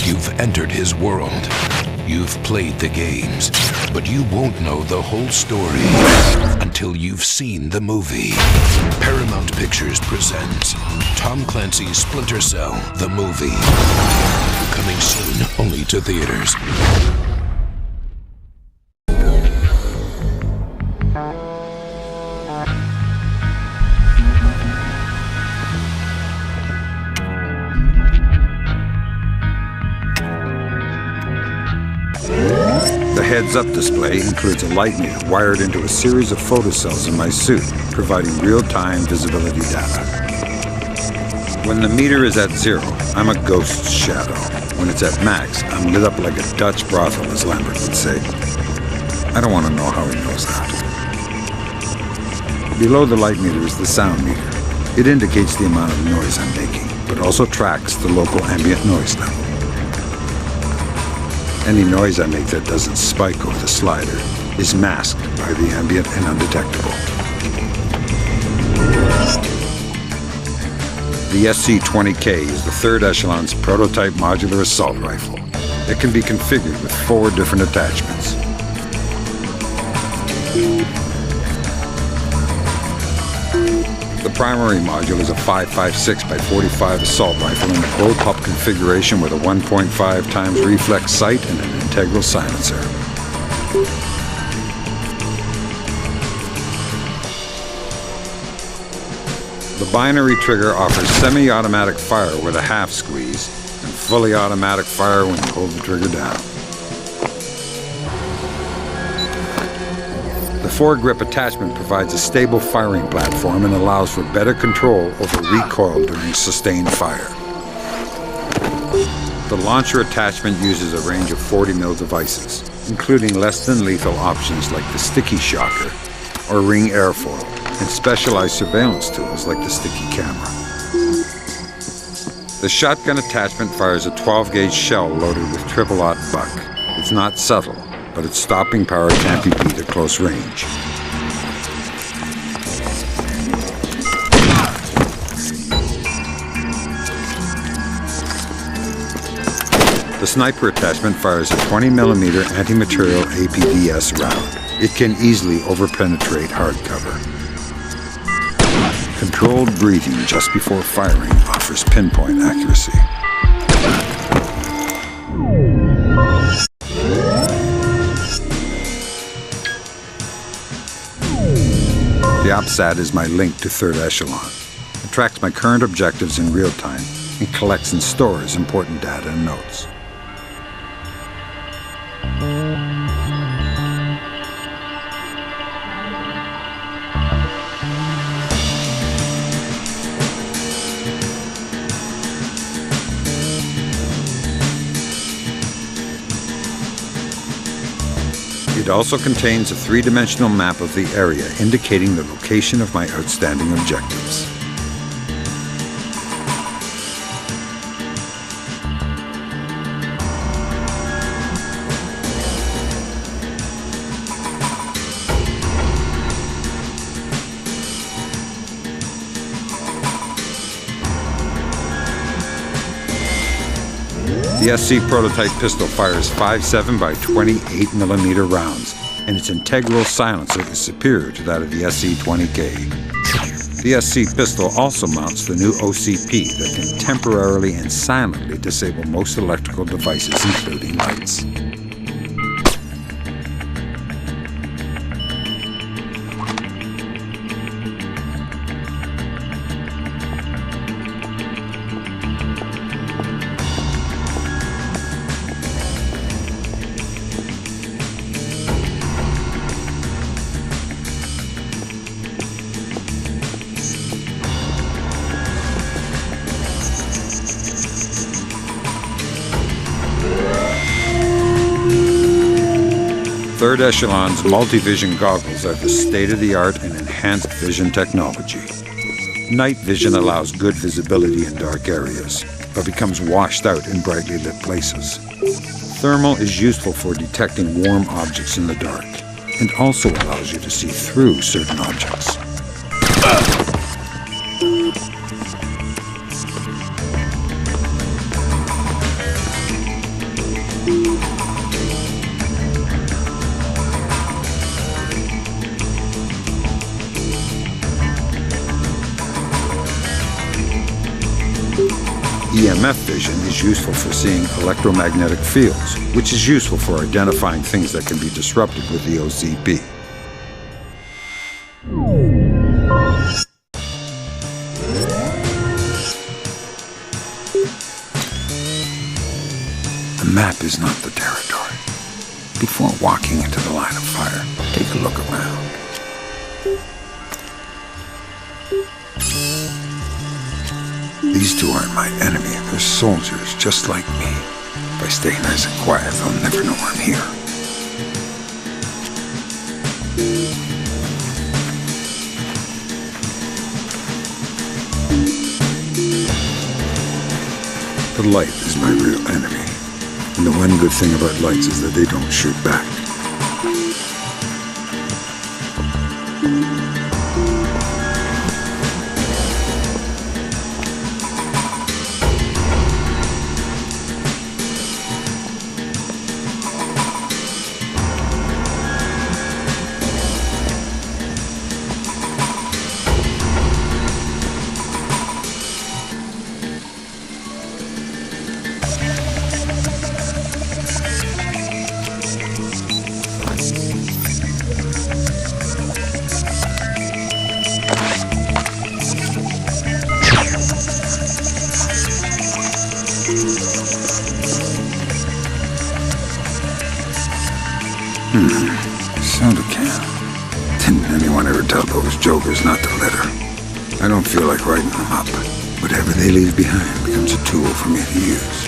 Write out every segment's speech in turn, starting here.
You've entered his world. You've played the games, but you won't know the whole story until you've seen the movie. Paramount Pictures presents Tom Clancy's Splinter Cell, the movie. Coming soon only to theaters. The heads-up display includes a light meter wired into a series of photocells in my suit, providing real-time visibility data. When the meter is at 0, I'm a ghost shadow. When it's at max, I'm lit up like a Dutch brothel, as Lambert would say. I don't want to know how he knows that. Below the light meter is the sound meter. It indicates the amount of noise I'm making, but also tracks the local ambient noise level. Any noise I make that doesn't spike over the slider is masked by the ambient and undetectable. The SC-20K is the 3rd Echelon's prototype modular assault rifle. It can be configured with 4 different attachments. The primary module is a 5.56x45 assault rifle in a bullpup configuration with a 1.5 times reflex sight and an integral silencer. The binary trigger offers semi-automatic fire with a half squeeze and fully automatic fire when you hold the trigger down. The foregrip attachment provides a stable firing platform and allows for better control over recoil during sustained fire. The launcher attachment uses a range of 40mm devices, including less than lethal options like the sticky shocker or ring airfoil, and specialized surveillance tools like the sticky camera. The shotgun attachment fires a 12-gauge shell loaded with triple-aught buck. It's not subtle, but its stopping power can't be beat at close range. The sniper attachment fires a 20mm anti-material APDS round. It can easily overpenetrate hardcover. Controlled breathing just before firing offers pinpoint accuracy. The OPSAT is my link to 3rd Echelon. It tracks my current objectives in real time and collects and stores important data and notes. It also contains a 3-dimensional map of the area indicating the location of my outstanding objectives. The SC prototype pistol fires 5.7x28mm rounds, and its integral silencer is superior to that of the SC-20K. The SC pistol also mounts the new OCP that can temporarily and silently disable most electrical devices, including lights. Third Echelon's multi-vision goggles are the state-of-the-art and enhanced vision technology. Night vision allows good visibility in dark areas, but becomes washed out in brightly lit places. Thermal is useful for detecting warm objects in the dark, and also allows you to see through certain objects. EMF vision is useful for seeing electromagnetic fields, which is useful for identifying things that can be disrupted with the OCP. The map is not the territory. Before walking into the line of fire, take a look around. These two aren't my enemy. They're soldiers, just like me. If I stay nice and quiet, they'll never know I'm here. The light is my real enemy. And the one good thing about lights is that they don't shoot back. Sound a can. Didn't anyone ever tell those jokers not to litter? I don't feel like writing them up. Whatever they leave behind becomes a tool for me to use.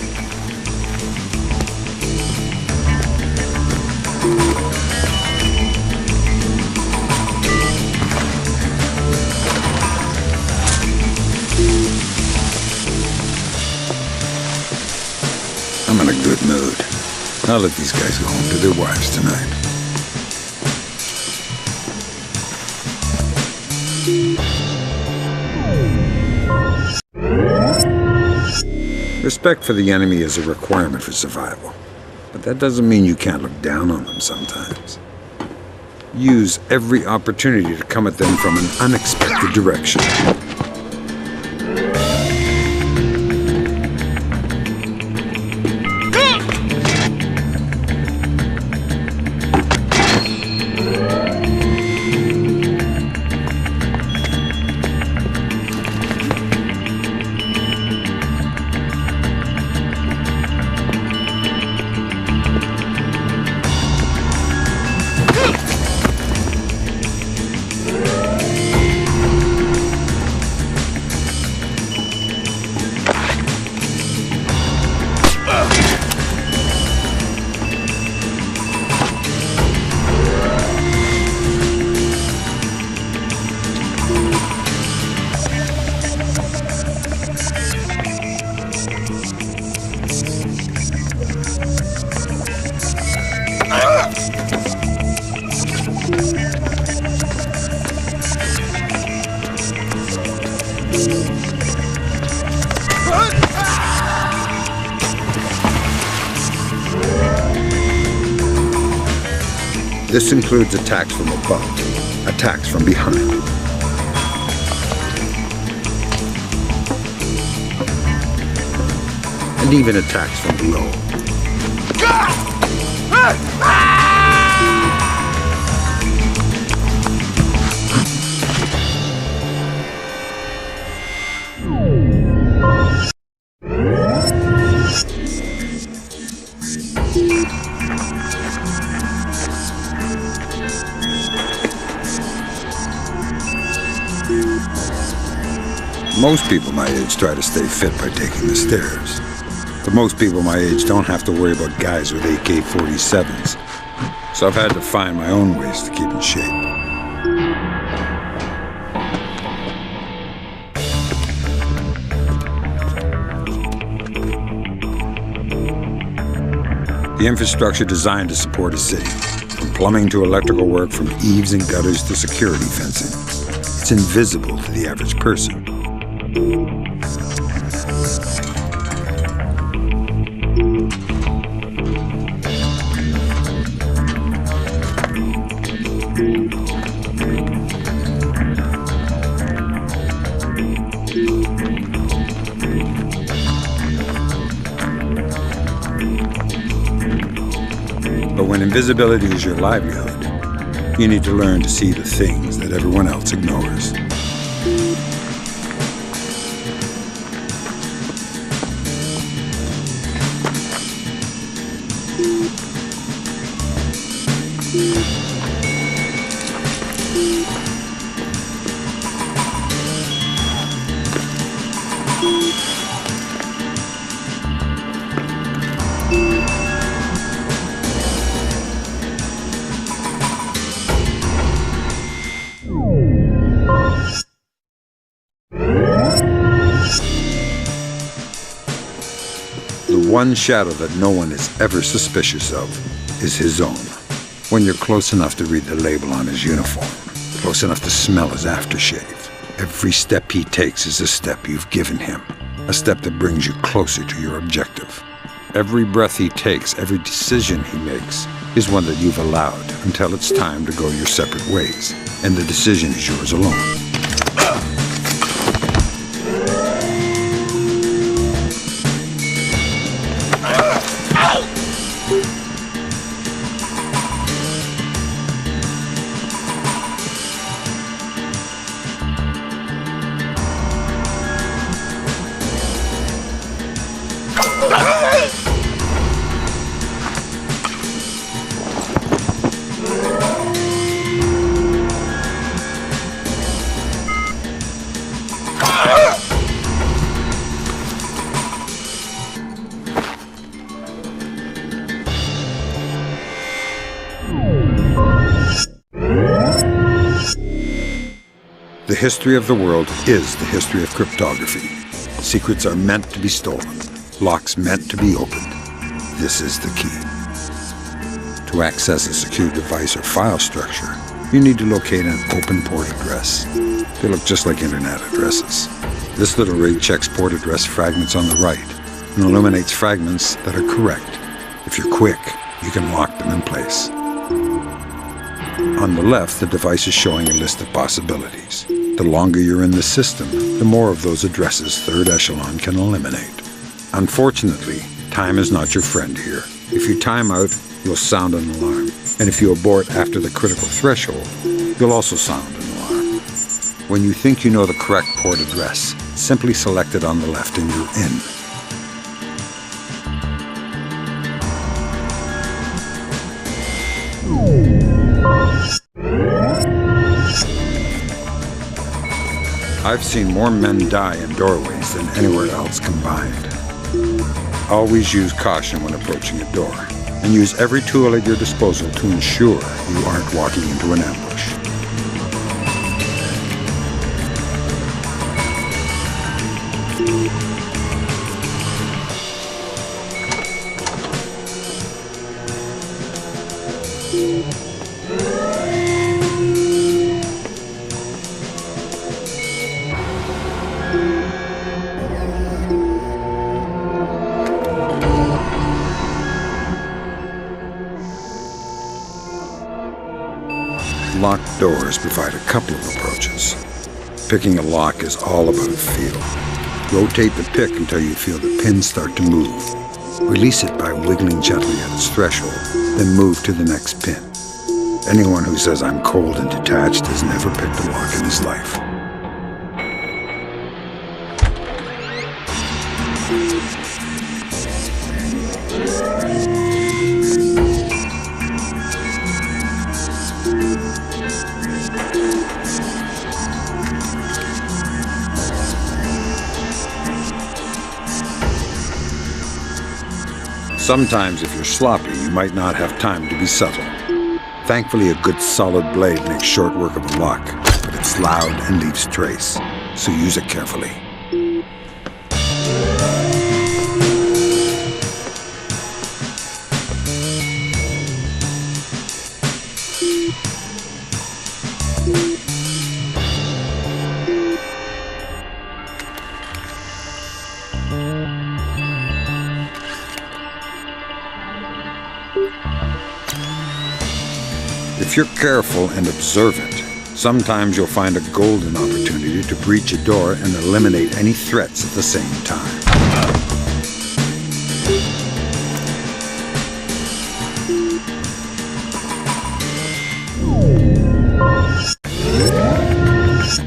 I'm in a good mood. I'll let these guys go home to their wives tonight. Respect for the enemy is a requirement for survival, but that doesn't mean you can't look down on them sometimes. Use every opportunity to come at them from an unexpected direction. This includes attacks from above, attacks from behind. And even attacks from below. Most people my age try to stay fit by taking the stairs. But most people my age don't have to worry about guys with AK-47s. So I've had to find my own ways to keep in shape. The infrastructure designed to support a city, from plumbing to electrical work, from eaves and gutters to security fencing. It's invisible to the average person. But when invisibility is your livelihood, you need to learn to see the things that everyone else ignores. The one shadow that no one is ever suspicious of is his own. When you're close enough to read the label on his uniform, close enough to smell his aftershave, every step he takes is a step you've given him, a step that brings you closer to your objective. Every breath he takes, every decision he makes, is one that you've allowed until it's time to go your separate ways, and the decision is yours alone. The history of the world is the history of cryptography. Secrets are meant to be stolen, locks meant to be opened. This is the key. To access a secure device or file structure, you need to locate an open port address. They look just like internet addresses. This little rig checks port address fragments on the right and eliminates fragments that are correct. If you're quick, you can lock them in place. On the left, the device is showing a list of possibilities. The longer you're in the system, the more of those addresses third echelon can eliminate. Unfortunately, time is not your friend here. If you time out, you'll sound an alarm. And if you abort after the critical threshold, you'll also sound an alarm. When you think you know the correct port address, simply select it on the left and you're in. I've seen more men die in doorways than anywhere else combined. Always use caution when approaching a door, and use every tool at your disposal to ensure you aren't walking into an ambush. Locked doors provide a couple of approaches. Picking a lock is all about feel. Rotate the pick until you feel the pin start to move. Release it by wiggling gently at its threshold, then move to the next pin. Anyone who says I'm cold and detached has never picked a lock in his life. Sometimes, if you're sloppy, you might not have time to be subtle. Thankfully, a good solid blade makes short work of a lock, but it's loud and leaves trace, so use it carefully. If you're careful and observant, sometimes you'll find a golden opportunity to breach a door and eliminate any threats at the same time.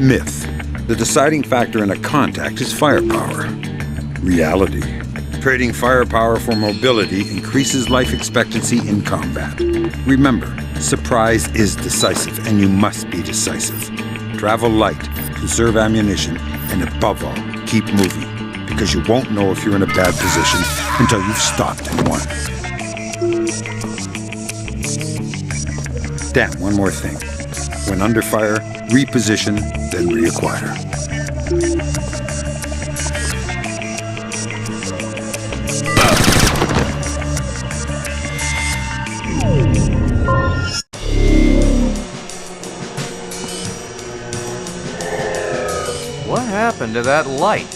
Myth. The deciding factor in a contact is firepower. Reality. Trading firepower for mobility increases life expectancy in combat. Remember, surprise is decisive, and you must be decisive. Travel light, conserve ammunition, and above all, keep moving, because you won't know if you're in a bad position until you've stopped in one. Damn, one more thing. When under fire, reposition, then reacquire. What happened to that light?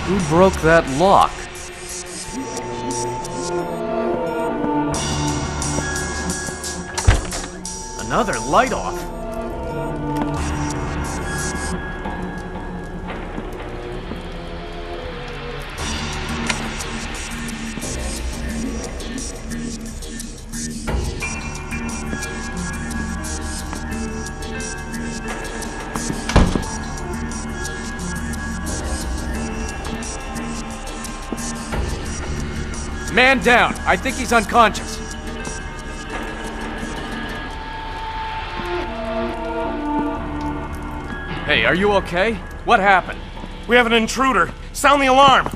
Who broke that lock? Another light off. Man down. I think he's unconscious. Hey, are you okay? What happened? We have an intruder. Sound the alarm.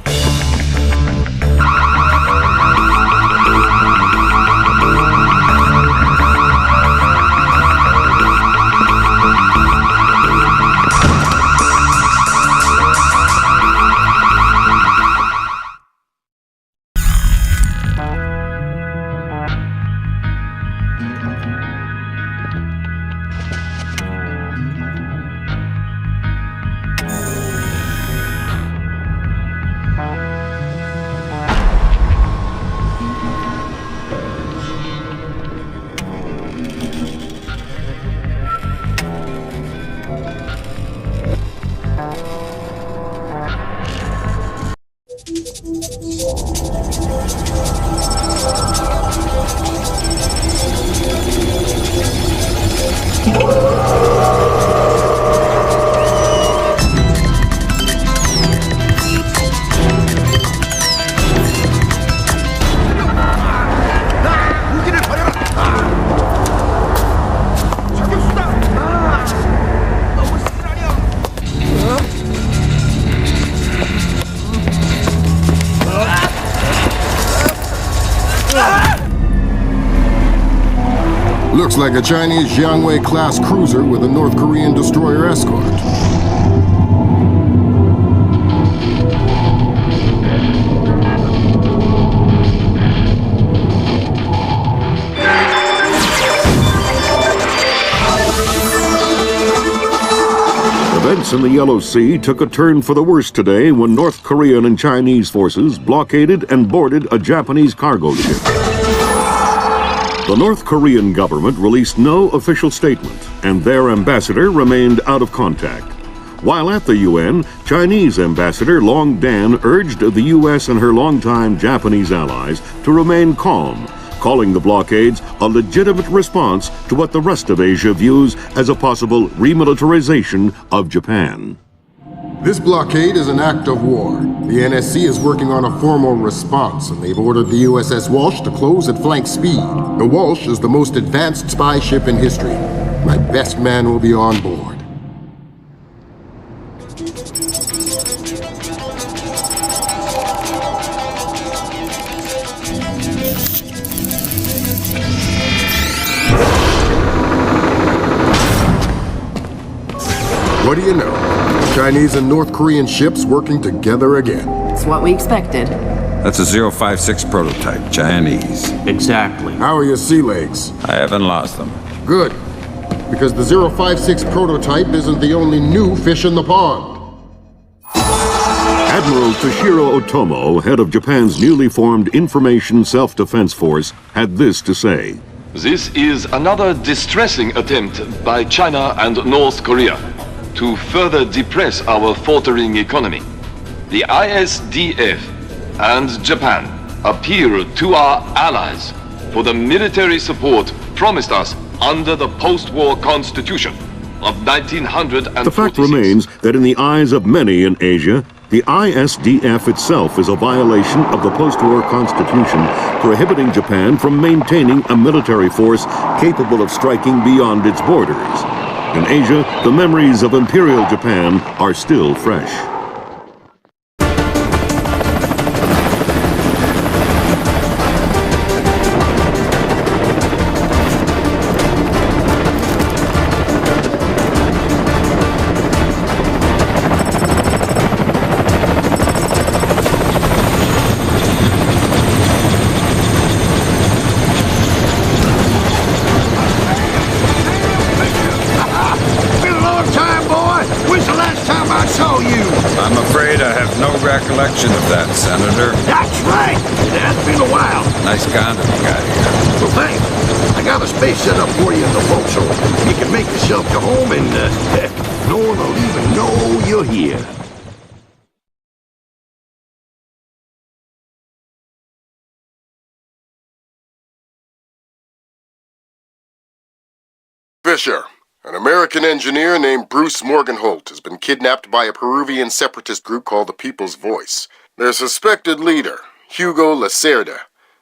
Looks like a Chinese Jiangwei-class cruiser with a North Korean destroyer escort. Events in the Yellow Sea took a turn for the worse today when North Korean and Chinese forces blockaded and boarded a Japanese cargo ship. The North Korean government released no official statement, and their ambassador remained out of contact. While at the UN, Chinese Ambassador Long Dan urged the U.S. and her longtime Japanese allies to remain calm, calling the blockades a legitimate response to what the rest of Asia views as a possible remilitarization of Japan. This blockade is an act of war. The NSC is working on a formal response, and they've ordered the USS Walsh to close at flank speed. The Walsh is the most advanced spy ship in history. My best man will be on board. What do you know? Chinese and North Korean ships working together again. It's what we expected. That's a 056 prototype, Chinese. Exactly. How are your sea legs? I haven't lost them. Good. Because the 056 prototype isn't the only new fish in the pond. Admiral Toshiro Otomo, head of Japan's newly formed Information Self-Defense Force, had this to say. This is another distressing attempt by China and North Korea to further depress our faltering economy. The ISDF and Japan appeal to our allies for the military support promised us under the post-war constitution of 1946. The fact remains that in the eyes of many in Asia, the ISDF itself is a violation of the post-war constitution, prohibiting Japan from maintaining a military force capable of striking beyond its borders. In Asia, the memories of Imperial Japan are still fresh. Recollection of that, Senator. That's right. It has been a while. Nice condom you got here. Well, thanks. I got a space set up for you in the forecastle. You can make yourself to home and no one will even know you're here. Fisher, an American engineer named Bruce Morgenholt has been kidnapped by a Peruvian separatist group called the People's Voice. Their suspected leader, Hugo Lacerda,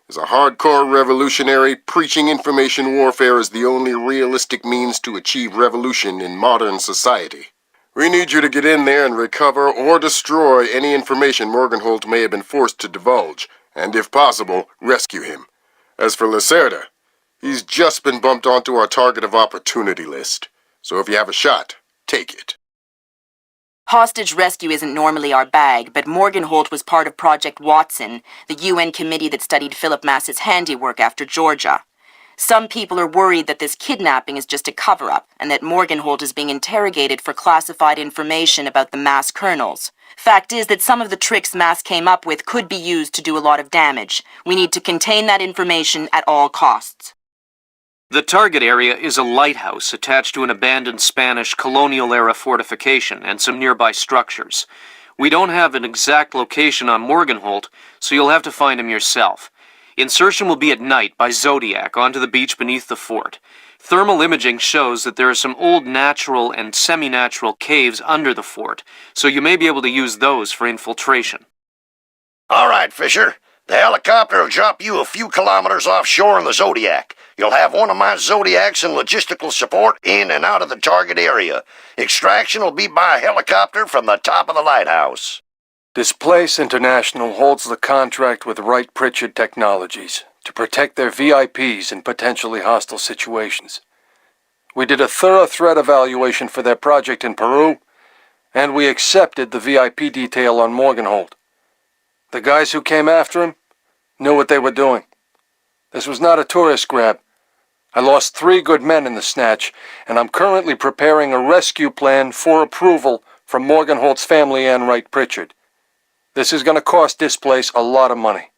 is a hardcore revolutionary preaching information warfare as the only realistic means to achieve revolution in modern society. We need you to get in there and recover or destroy any information Morgenholt may have been forced to divulge, and if possible, rescue him. As for Lacerda, he's just been bumped onto our target of opportunity list. So if you have a shot, take it. Hostage rescue isn't normally our bag, but Morgenholt was part of Project Watson, the UN committee that studied Philip Mass's handiwork after Georgia. Some people are worried that this kidnapping is just a cover-up, and that Morgenholt is being interrogated for classified information about the Mass kernels. Fact is that some of the tricks Mass came up with could be used to do a lot of damage. We need to contain that information at all costs. The target area is a lighthouse attached to an abandoned Spanish colonial-era fortification and some nearby structures. We don't have an exact location on Morgenholt, so you'll have to find him yourself. Insertion will be at night by Zodiac onto the beach beneath the fort. Thermal imaging shows that there are some old natural and semi-natural caves under the fort, so you may be able to use those for infiltration. All right, Fisher. The helicopter will drop you a few kilometers offshore in the Zodiac. You'll have one of my Zodiacs and logistical support in and out of the target area. Extraction will be by helicopter from the top of the lighthouse. Displace International holds the contract with Wright Pritchard Technologies to protect their VIPs in potentially hostile situations. We did a thorough threat evaluation for their project in Peru, and we accepted the VIP detail on Morgenholt. The guys who came after him knew what they were doing. This was not a tourist grab. I lost 3 good men in the snatch, and I'm currently preparing a rescue plan for approval from Morgenholt's family and Wright Pritchard. This is going to cost Displace a lot of money.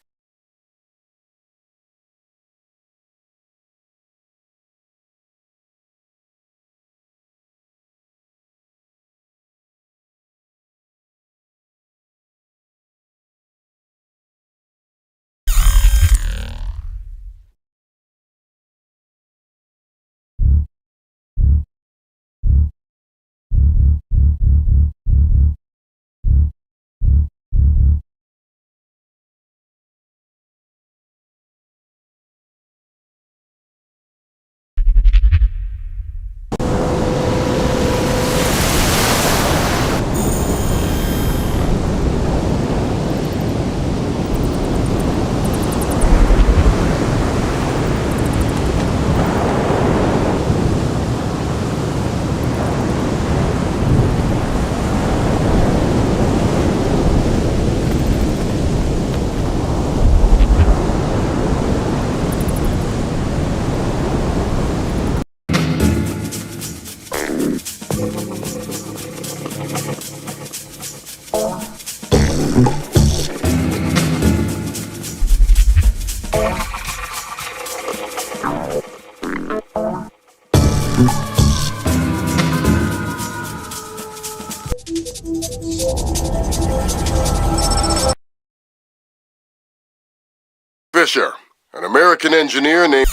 Fisher, an American engineer named...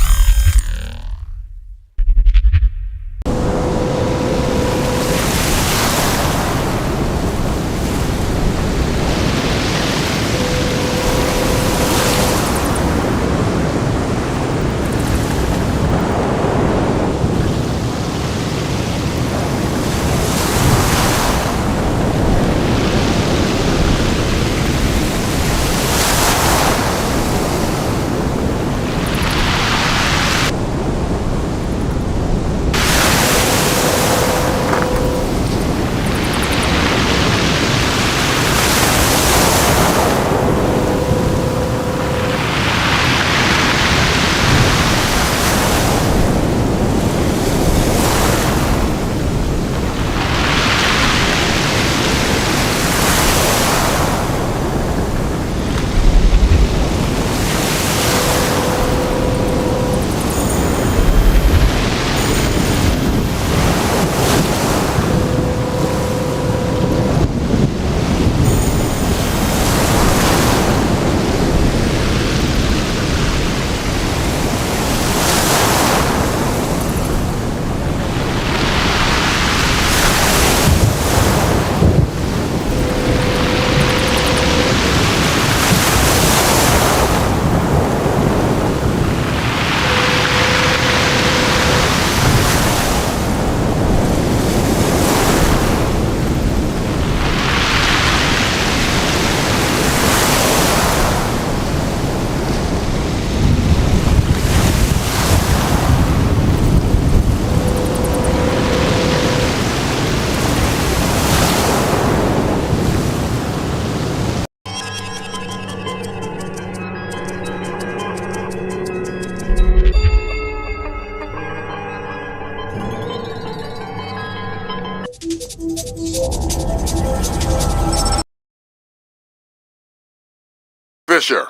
Fisher.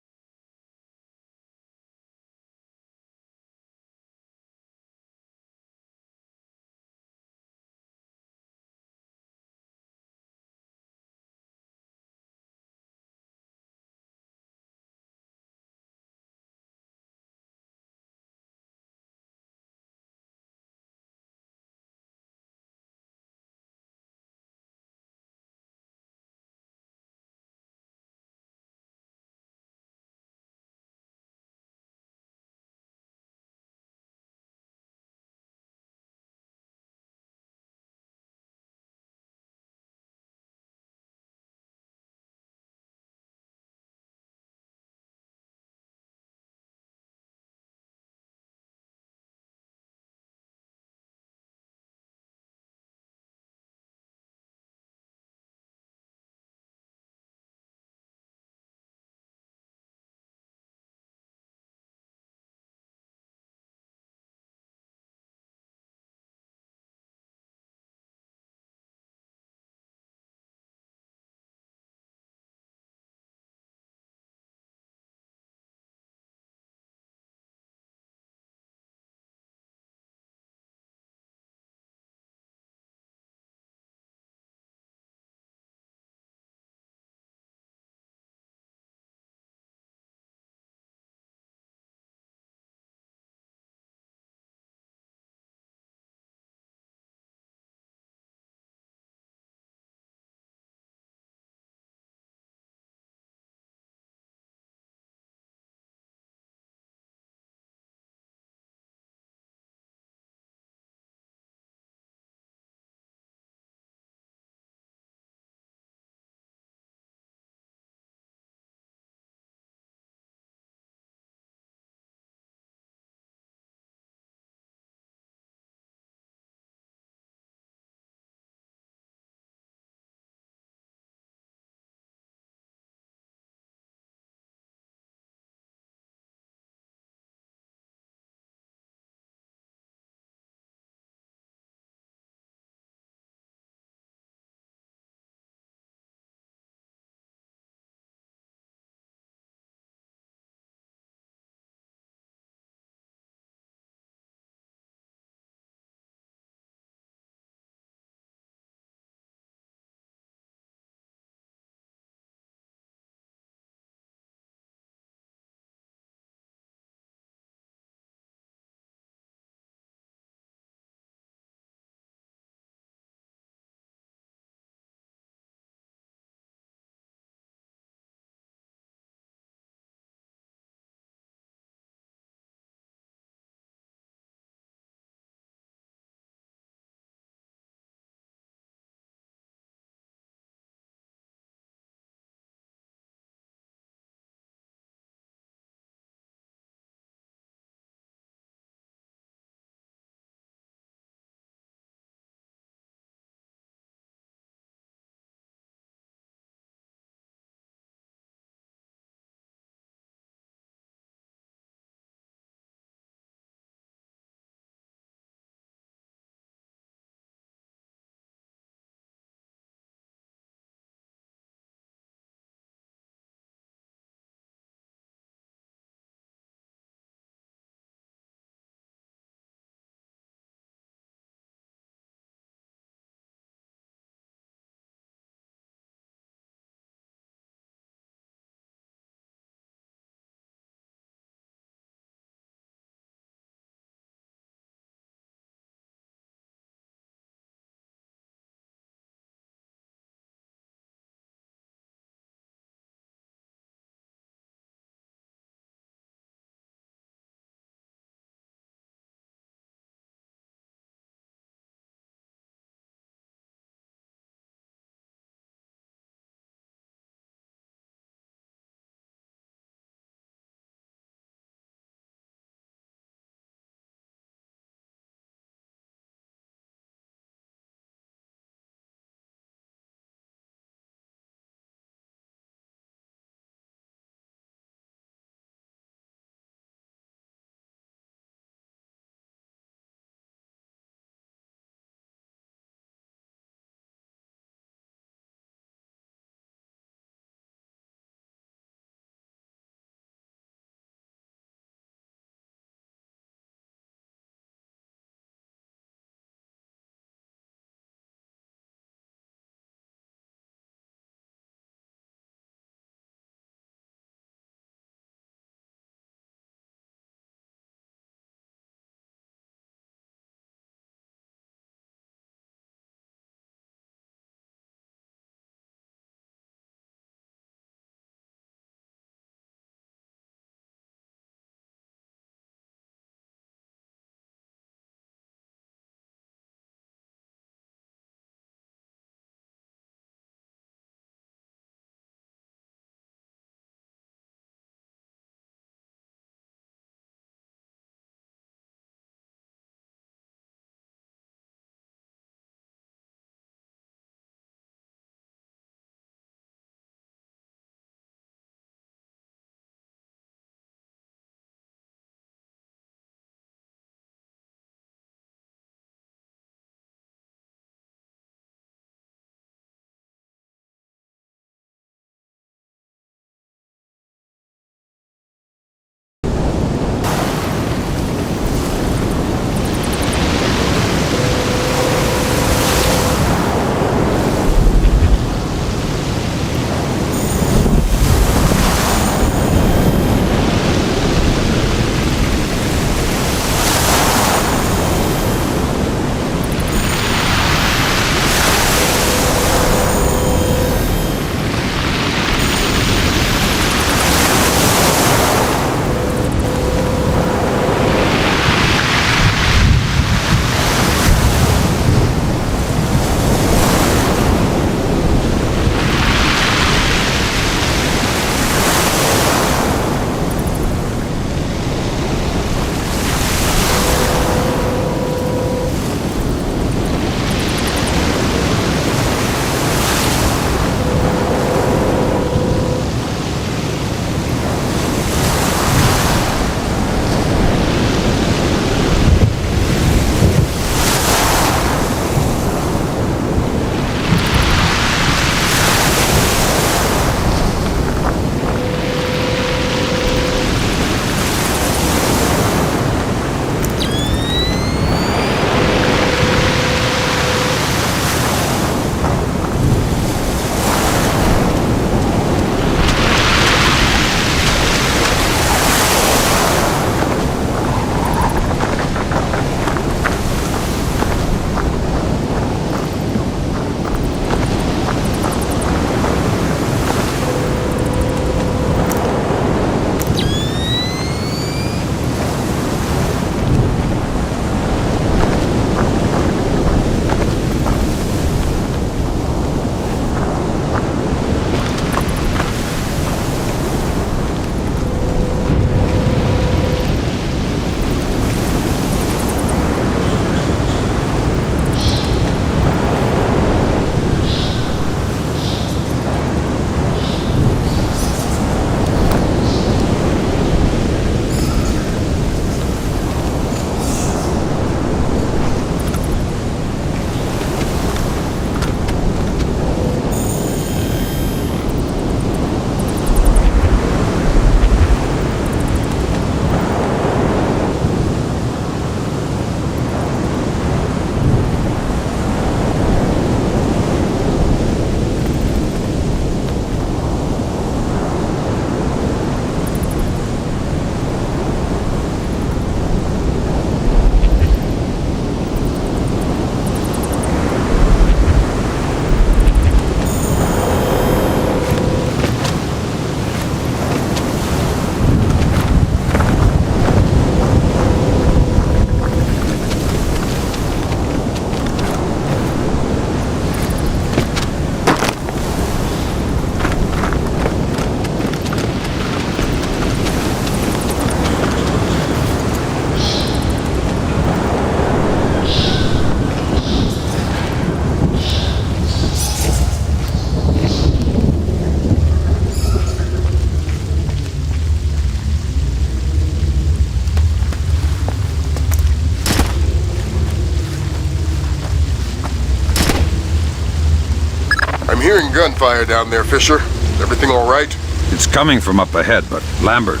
hearing gunfire down there, Fisher. Is everything all right? It's coming from up ahead, but Lambert,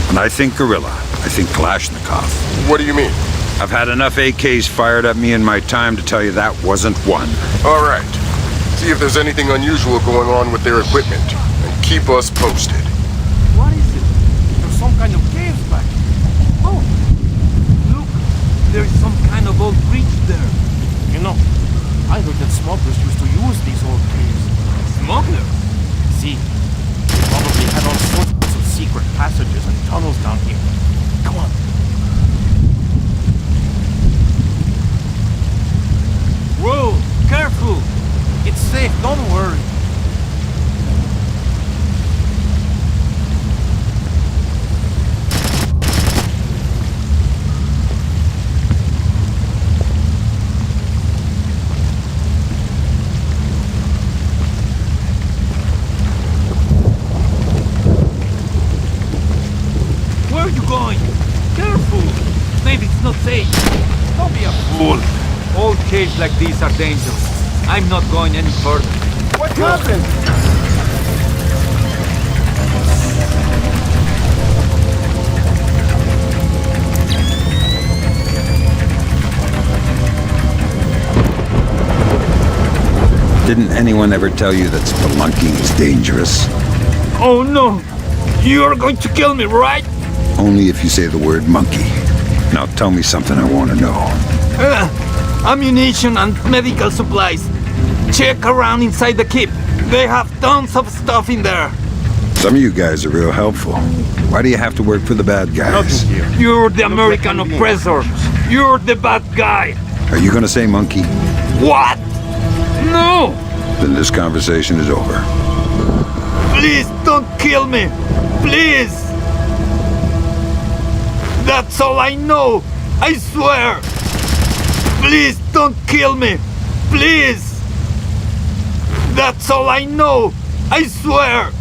when I think gorilla, I think Kalashnikov. What do you mean? I've had enough AKs fired at me in my time to tell you that wasn't one. All right. See if there's anything unusual going on with their equipment, and keep us posted. What is it? There's some kind of caves back. Oh, look, there's some kind of old bridge there. You know, I heard that smugglers used to use these old caves. Smugglers? See, they probably had all sorts of secret passages and tunnels down here. Come on. Whoa, careful! It's safe, don't worry. Where are you going? Careful! Maybe it's not safe. Don't be a fool. Old caves like these are dangerous. I'm not going any further. What happened? Didn't anyone ever tell you that spelunking is dangerous? Oh no! You're going to kill me, right? Only if you say the word monkey. Now tell me something I want to know. Ammunition and medical supplies. Check around inside the keep. They have tons of stuff in there. Some of you guys are real helpful. Why do you have to work for the bad guys? You're the American oppressor. You're the bad guy. Are you gonna say monkey? What? No! Then this conversation is over. Please don't kill me. Please. That's all I know. I swear. Please don't kill me. Please. That's all I know. I swear.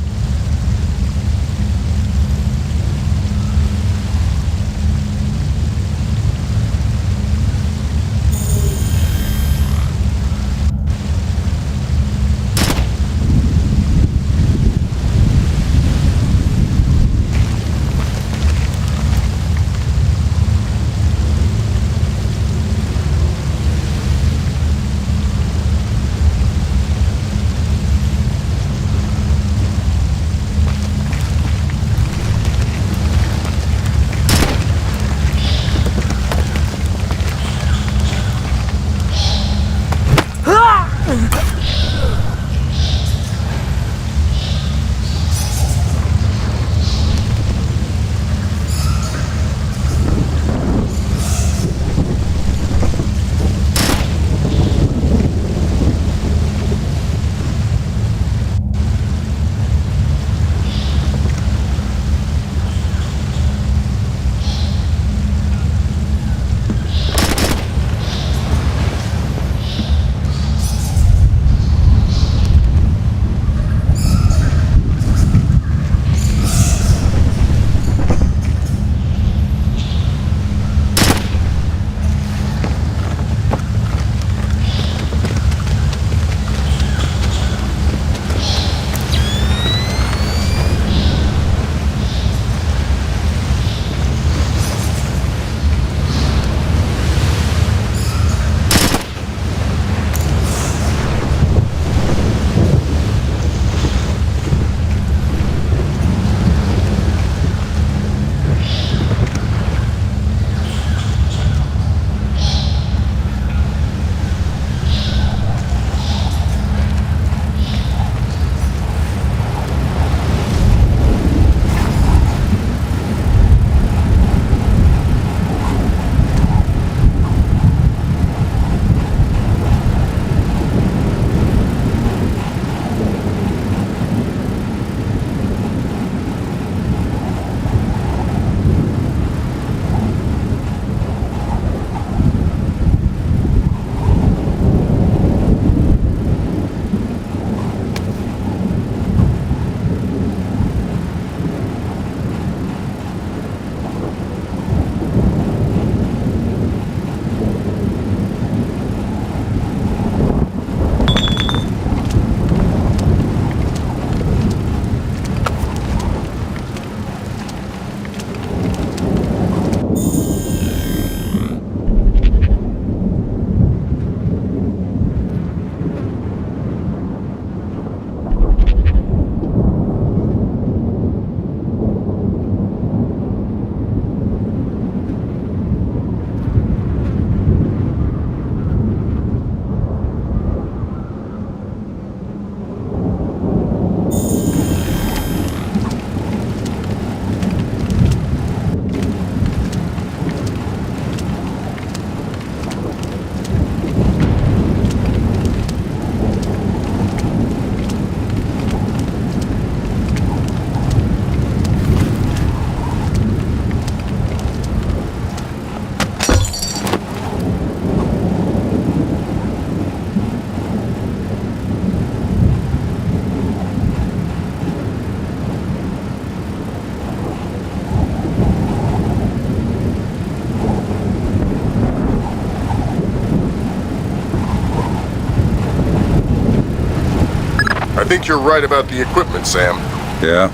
think you're right about the equipment, Sam. Yeah,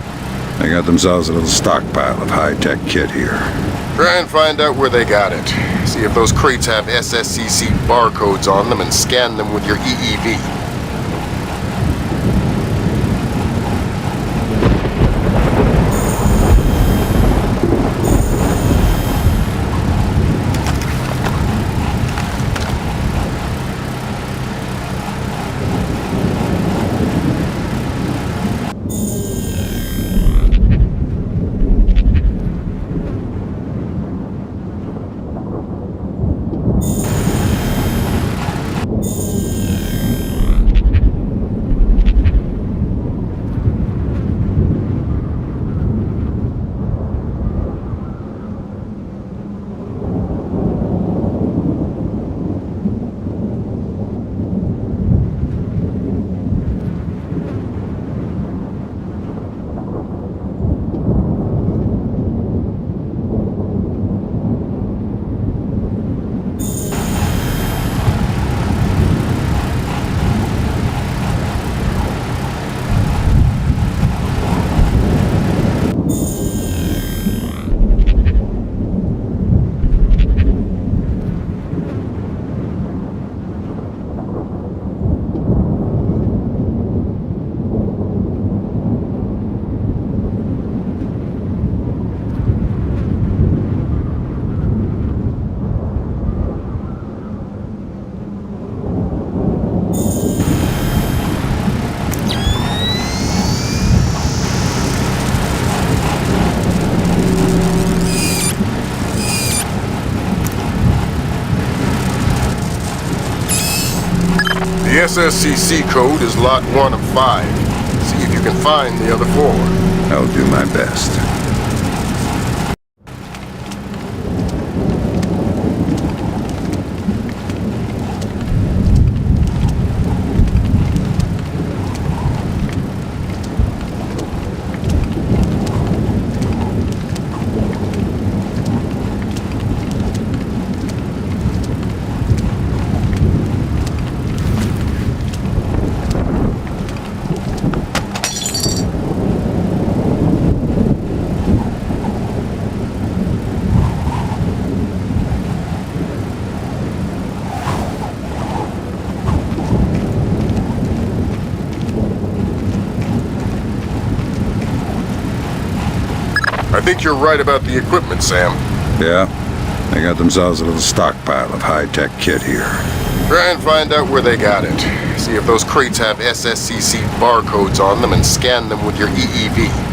they got themselves a little stockpile of high-tech kit here. Try and find out where they got it. See if those crates have SSCC barcodes on them and scan them with your EEV. The SSCC code is lot 1 of 5. See if you can find the other 4. I'll do my best. I think you're right about the equipment, Sam. Yeah, they got themselves a little stockpile of high-tech kit here. Try and find out where they got it. See if those crates have SSCC barcodes on them and scan them with your EEV.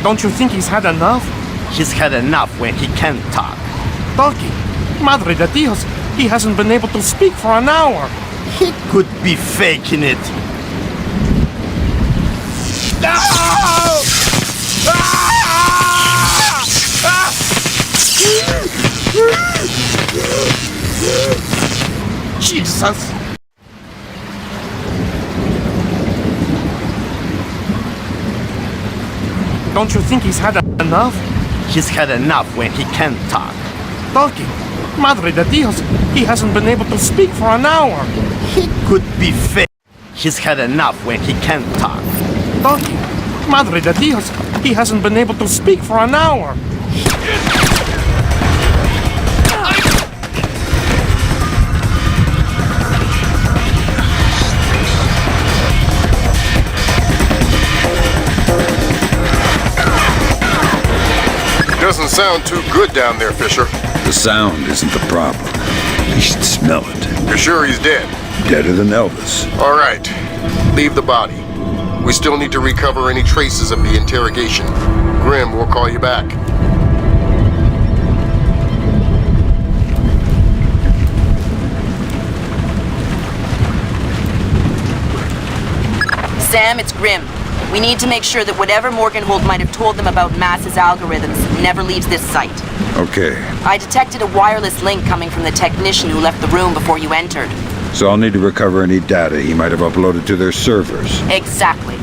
Don't you think he's had enough? He's had enough when he can't talk. Donkey, Madre de Dios, he hasn't been able to speak for an hour. He could be faking it. No! Jesus! Don't you think he's had enough? He's had enough when he can't talk. Donkey, Madre de Dios, he hasn't been able to speak for an hour. He could be fake. He's had enough when he can't talk. Donkey, Madre de Dios, he hasn't been able to speak for an hour. Doesn't sound too good down there, Fisher. The sound isn't the problem. You should smell it. You're sure he's dead? Deader than Elvis. All right. Leave the body. We still need to recover any traces of the interrogation. Grim, we'll call you back. Sam, it's Grim. We need to make sure that whatever Morgenhold might have told them about Mass's algorithms never leaves this site. Okay. I detected a wireless link coming from the technician who left the room before you entered. So I'll need to recover any data he might have uploaded to their servers. Exactly.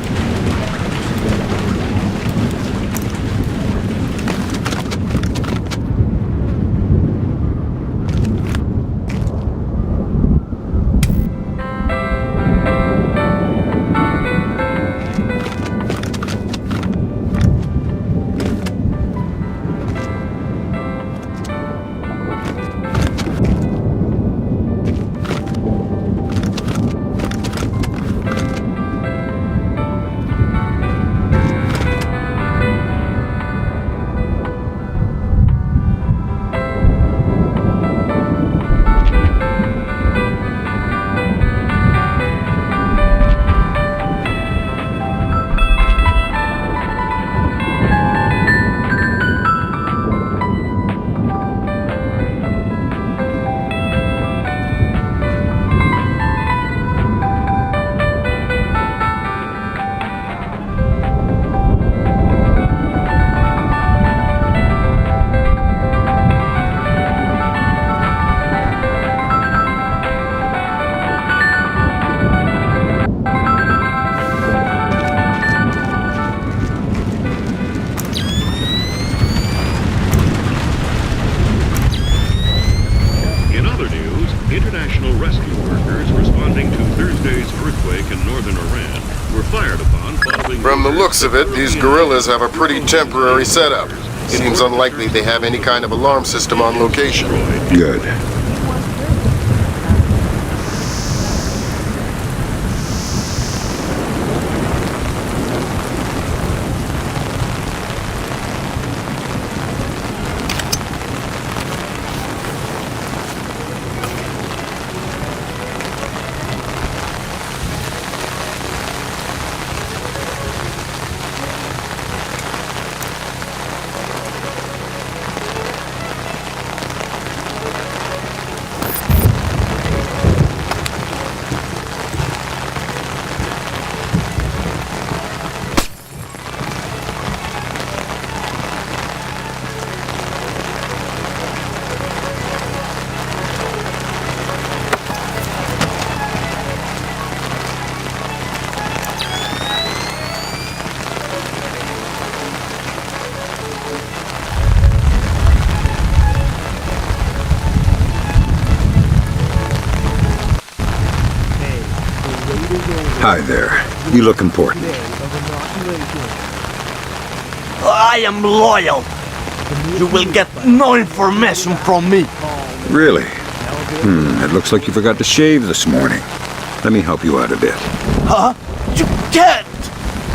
International rescue workers responding to Thursday's earthquake in northern Iran were fired upon following... From the looks of it, these guerrillas have a pretty temporary setup. Seems unlikely they have any kind of alarm system on location. Good. Hi there. You look important. I am loyal. You will get no information from me. Really? It looks like you forgot to shave this morning. Let me help you out a bit. Huh? You can't!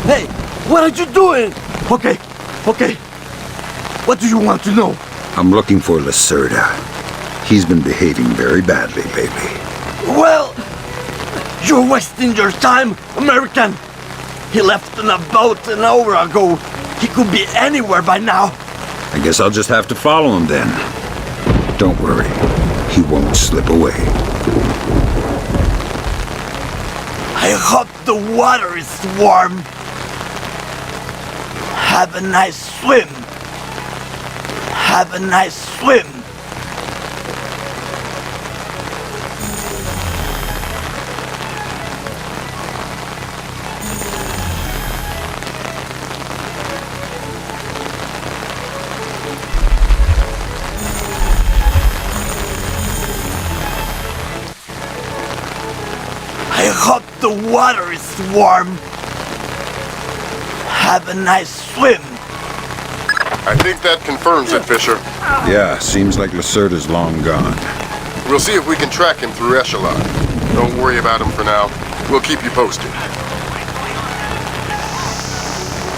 Hey, what are you doing? Okay. What do you want to know? I'm looking for Lacerda. He's been behaving very badly lately. Well, you're wasting your time, American. He left in a boat an hour ago. He could be anywhere by now. I guess I'll just have to follow him then. Don't worry. He won't slip away. I hope the water is warm. Have a nice swim. Have a nice swim. I hope the water is warm. Have a nice swim. I think that confirms it, Fisher. Yeah, seems like Lacerda's long gone. We'll see if we can track him through Echelon. Don't worry about him for now. We'll keep you posted.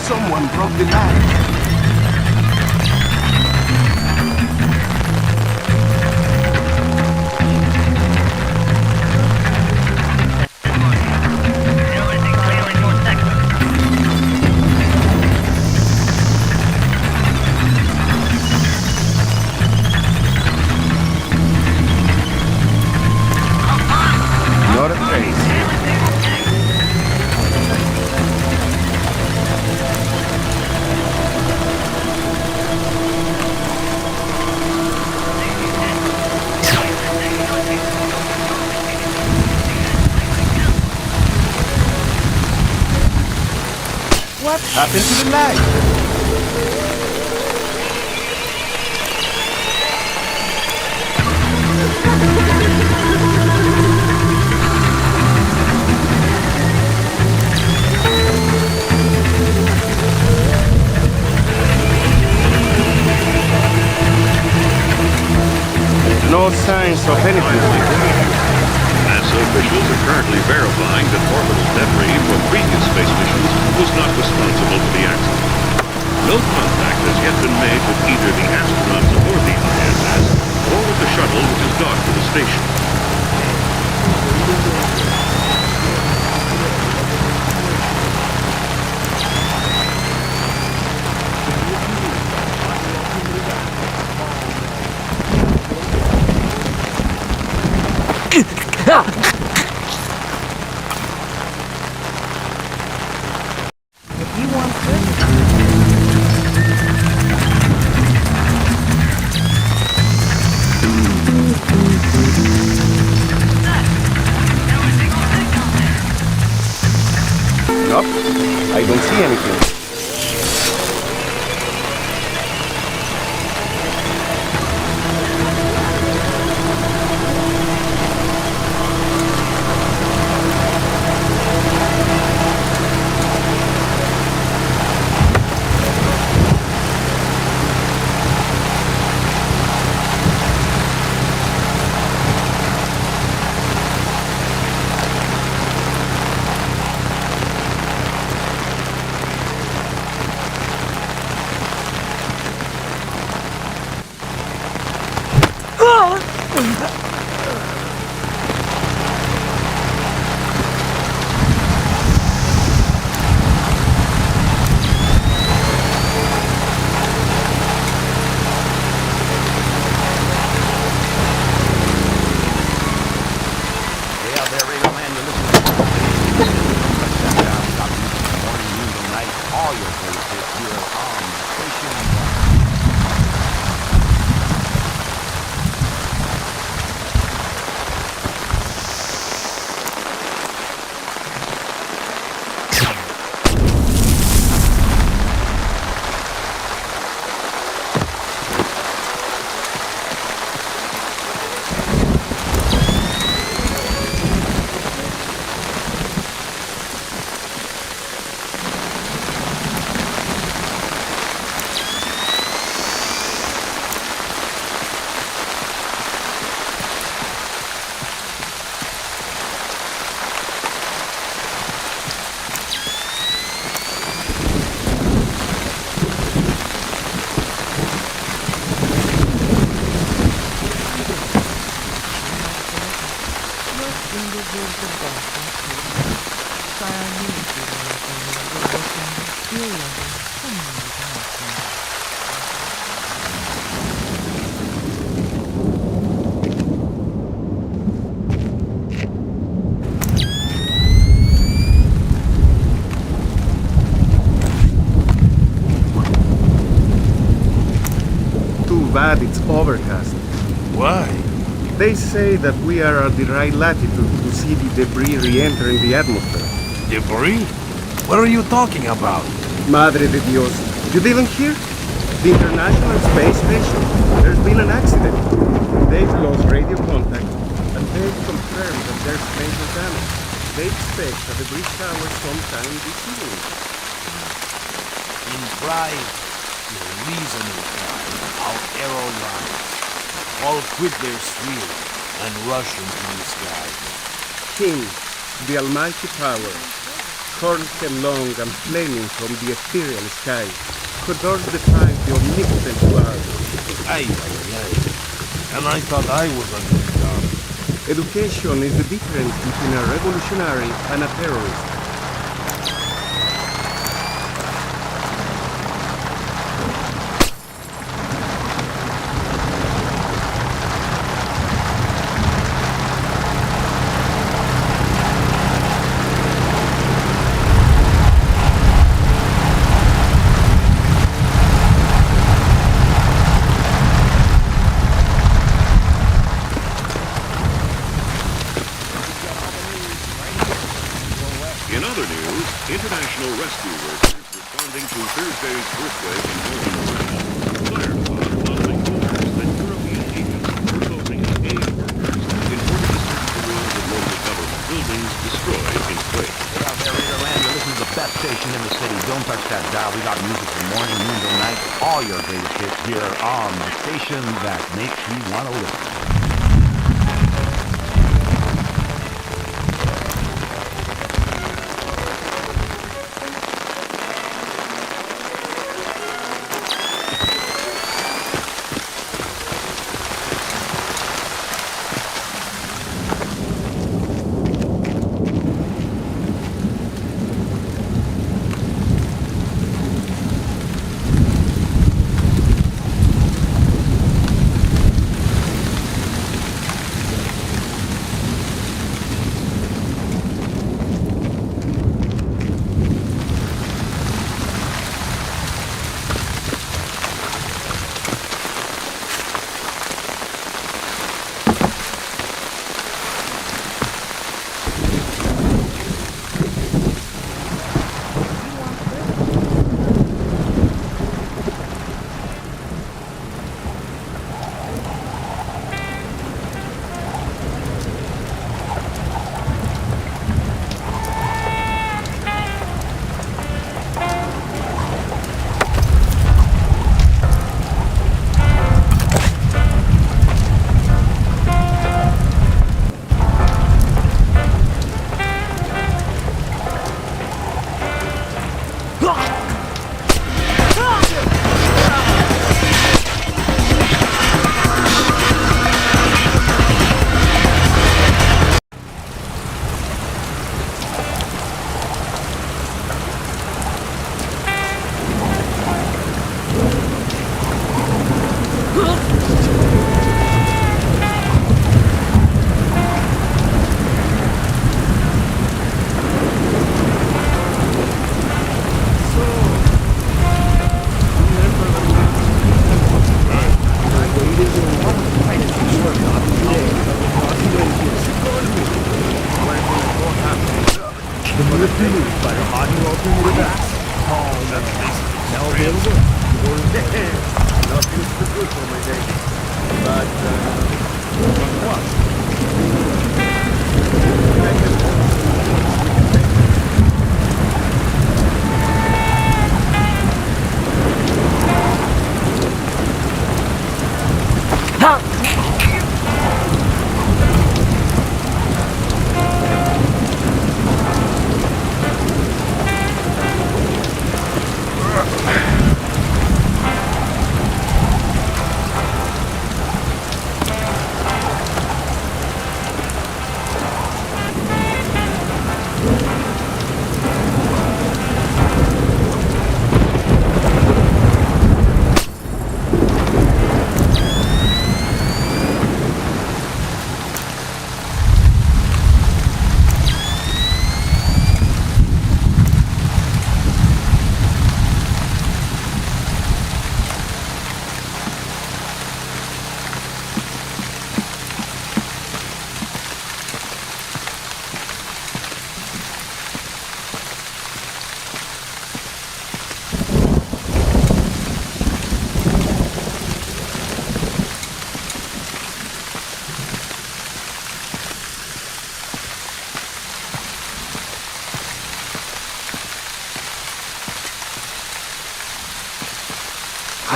Someone broke the line. Not a trace. What happened to the light? No signs of anything. NASA officials are currently verifying that orbital debris from previous space missions was not responsible for the accident. No contact has yet been made with either the astronauts aboard the ISS or with the shuttle which is docked to the station. Nope, I don't see anything. Too bad it's overcast. Why? They say that we are at the right latitude to see the debris re-entering the atmosphere. Debris? What are you talking about? Madre de Dios. You didn't hear? The International Space Station. There's been an accident. They've lost radio contact, and they've confirmed that there's major damage. They expect a debris shower sometime this evening. In pride, the reasoning time, our aerolines all quit their sphere and rush into the sky. King, the almighty power, hurled headlong and flaming from the ethereal sky, could all defy the omnipotent cloud. Ay, ay, ay. And I thought I was under the dark. Education is the difference between a revolutionary and a terrorist. In other news, international rescue workers responding to Thursday's earthquake in northern Iran fired upon following rumors that European agents were closing on aid workers in order to search the ruins of local government buildings destroyed in quake. Hey out there, Raiderland, this is the best station in the city. Don't touch that dial. We got music from morning, noon till night. All your greatest hits here on the station that makes you want to listen.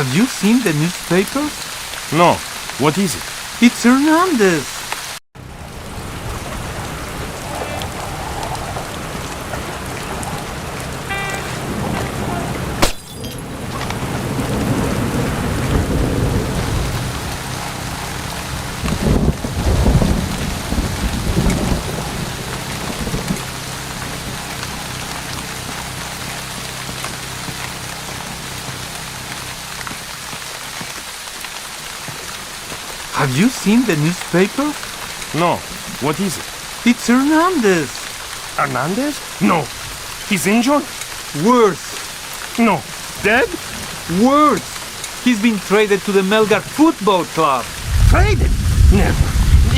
Have you seen the newspaper? No. What is it? It's Hernandez. Have you seen the newspaper? No. What is it? It's Hernandez. Hernandez? No. He's injured? Worse. No. Dead? Worse. He's been traded to the Melgar Football Club. Traded? Never.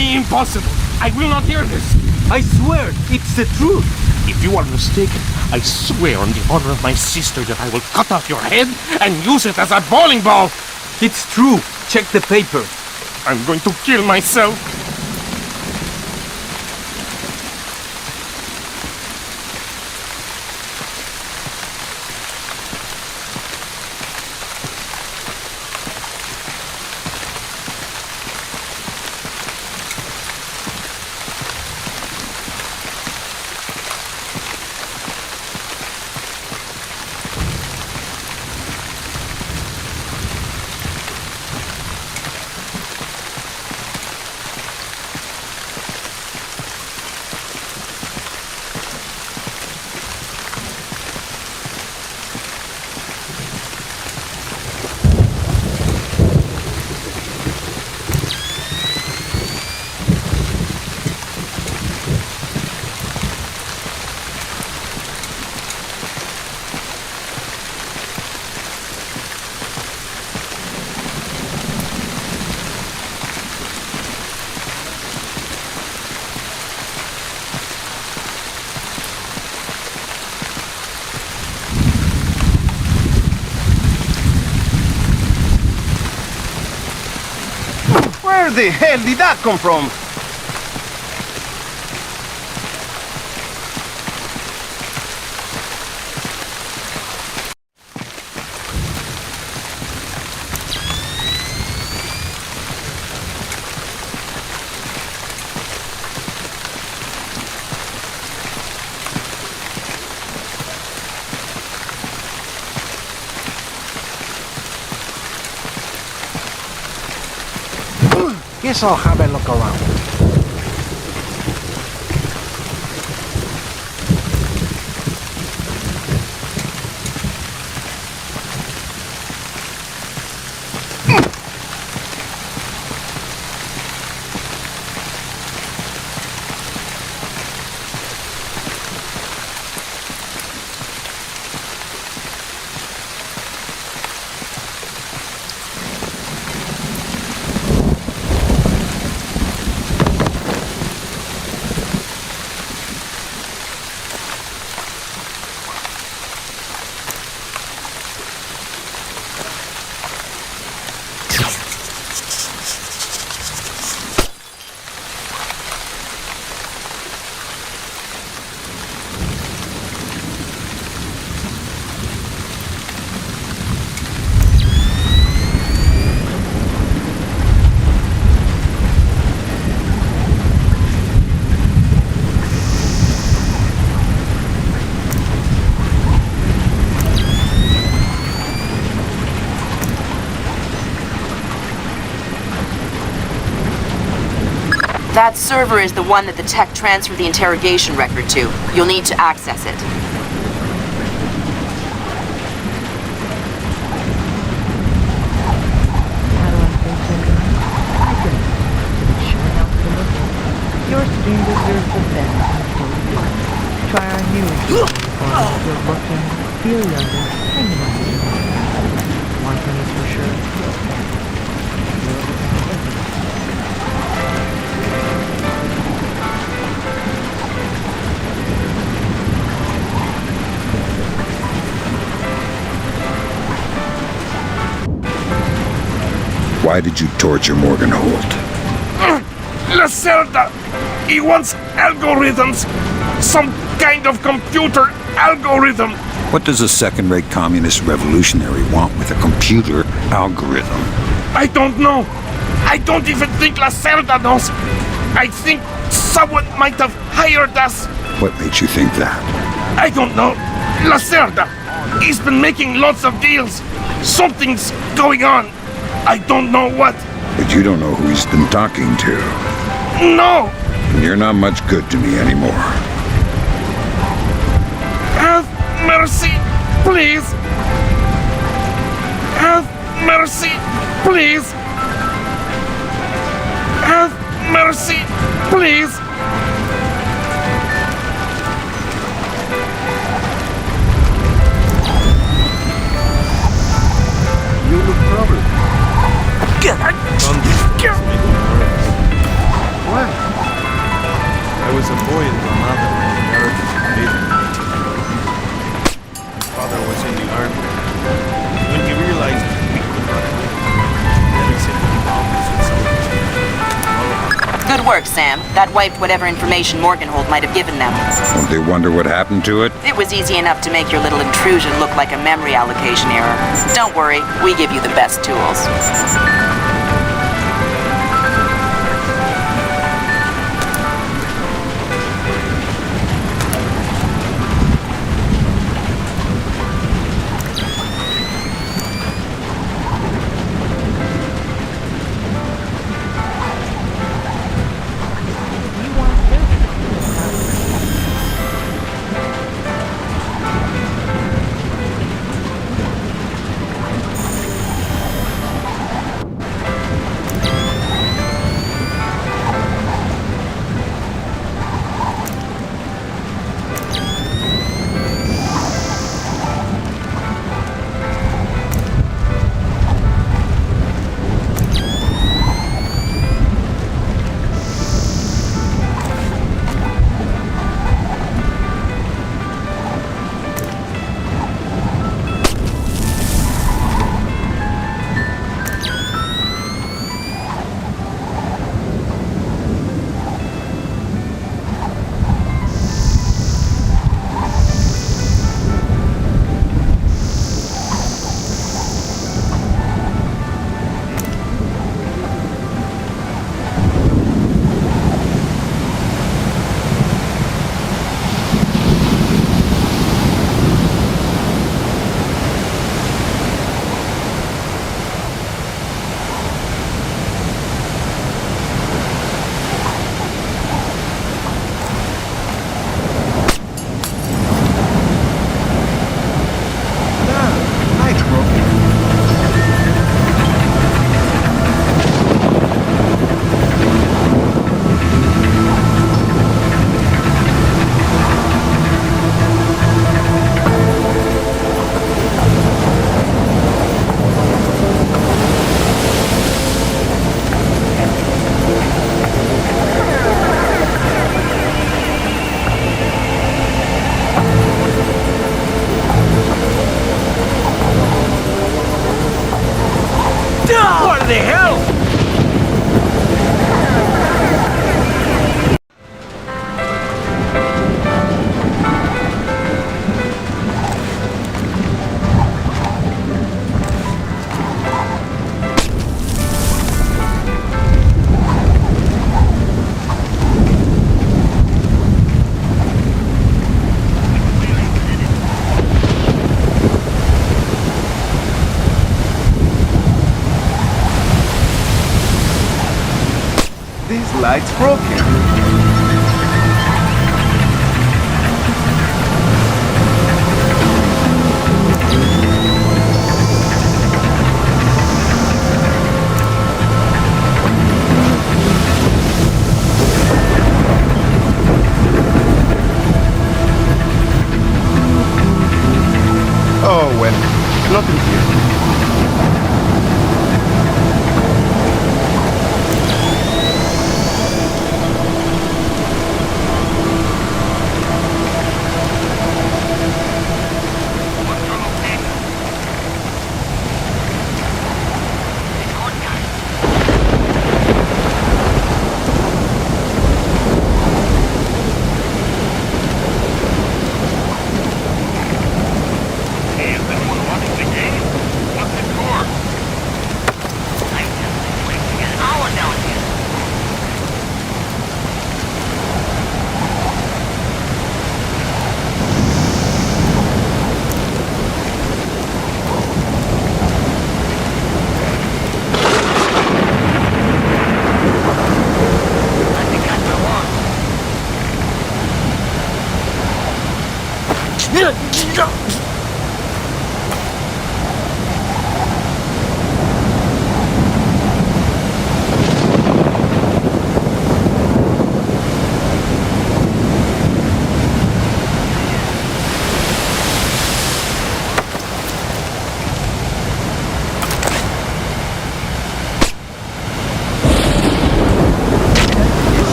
Impossible. I will not hear this. I swear, it's the truth. If you are mistaken, I swear on the honor of my sister that I will cut off your head and use it as a bowling ball. It's true. Check the paper. I'm going to kill myself. Where the hell did that come from? Guess I'll have a look around. That server is the one that the tech transferred the interrogation record to. You'll need to access it. Your stream deserves the best. Try our new experience. You're looking, feel younger, and you might be younger. One thing is for sure. Why did you torture Morgan Holt? Lacerda! He wants algorithms! Some kind of computer algorithm! What does a second-rate communist revolutionary want with a computer algorithm? I don't know. I don't even think Lacerda knows. I think someone might have hired us. What makes you think that? I don't know. Lacerda. He's been making lots of deals. Something's going on. I don't know what. But you don't know who he's been talking to. No! And you're not much good to me anymore. Have mercy, please. Have mercy, please. Have mercy, please. You look troubled. Why? I was a boy in Granada when the Americans invaded. My father was in the army. When he realized we could not win, then he sent me down to Switzerland. Good work, Sam. That wiped whatever information Morgenhold might have given them. Don't they wonder what happened to it? It was easy enough to make your little intrusion look like a memory allocation error. Don't worry, we give you the best tools. What the hell? This light's broken. Oh, well, nothing here.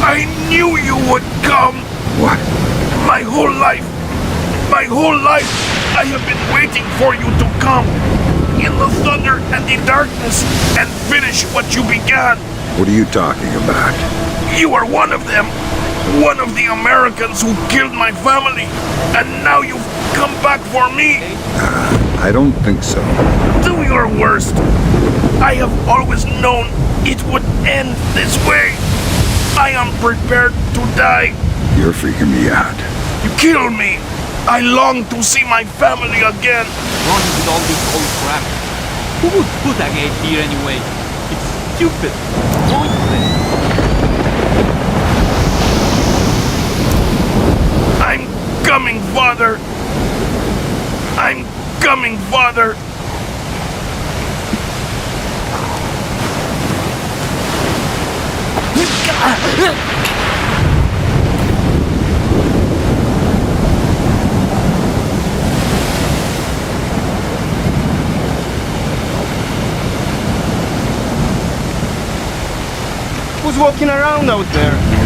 I knew you would come! What? My whole life, I have been waiting for you to come! In the thunder and the darkness, and finish what you began! What are you talking about? You are one of them! One of the Americans who killed my family! And now you've come back for me! I don't think so. Do your worst! I have always known it would end this way! I am prepared to die! You're freaking me out. You killed me! I long to see my family again! Wrong with all this old crap. Who would put a gate here anyway? It's stupid. Pointless. I'm coming, Father! I'm coming, Father! Who's walking around out there?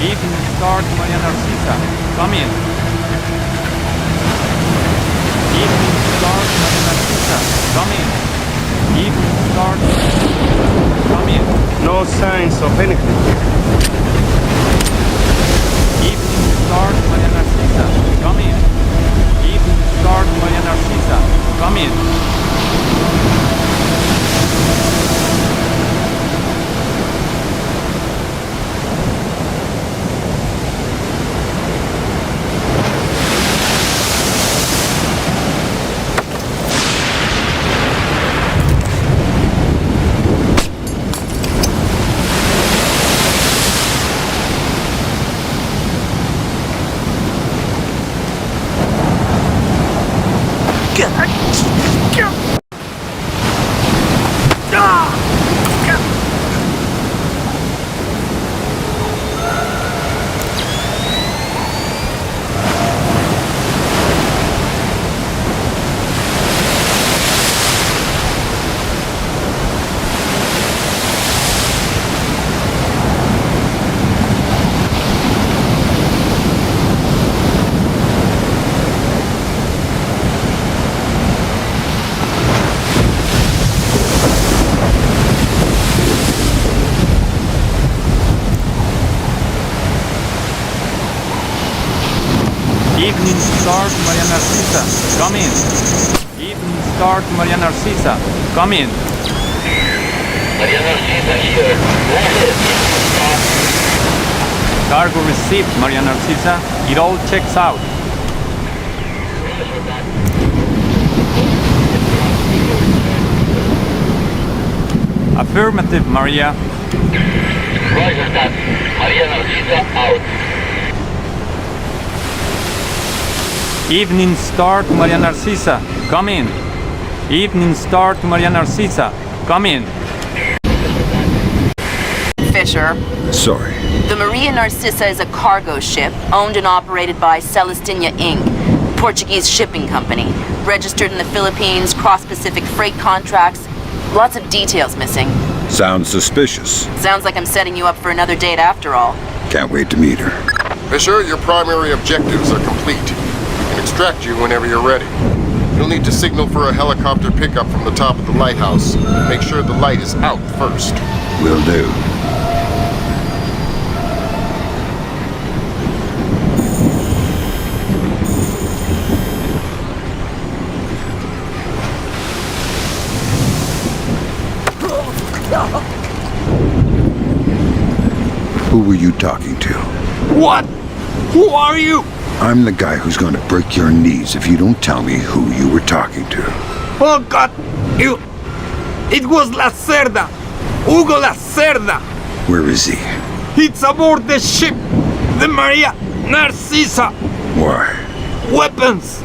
Evening Star to Maria Narcisa. Come in. Evening Star to Maria Narcisa. Come in. Evening Star to Maria Narcisa. Come in. No signs of anything here. Evening Star to Maria Narcisa. Come in. Evening Star to Maria Narcisa. Come in. Evening Star to Maria Narcisa. Come in. Evening Star to Maria Narcisa. Come in. Maria Narcisa here. Cargo received, Maria Narcisa. It all checks out. Affirmative, Maria. Roger that. Maria Narcisa out. Evening Star to Maria Narcisa. Come in. Evening Star to Maria Narcisa. Come in. Fisher. Sorry. The Maria Narcisa is a cargo ship owned and operated by Celestina Inc., Portuguese shipping company, registered in the Philippines, cross-Pacific freight contracts. Lots of details missing. Sounds suspicious. Sounds like I'm setting you up for another date after all. Can't wait to meet her. Fisher, your primary objectives are complete. We can extract you whenever you're ready. You'll need to signal for a helicopter pickup from the top of the lighthouse. Make sure the light is out first. Will do. Who were you talking to? What? Who are you? I'm the guy who's going to break your knees if you don't tell me who you were talking to. Oh God! It was La Cerda! Hugo La Cerda! Where is he? It's aboard the ship! The Maria Narcisa! Why? Weapons!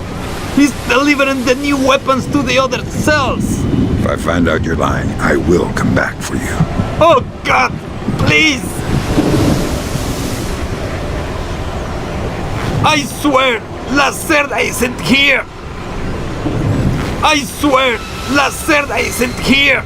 He's delivering the new weapons to the other cells! If I find out you're lying, I will come back for you. Oh God! Please! I swear, La Cerda isn't here! I swear, La Cerda isn't here!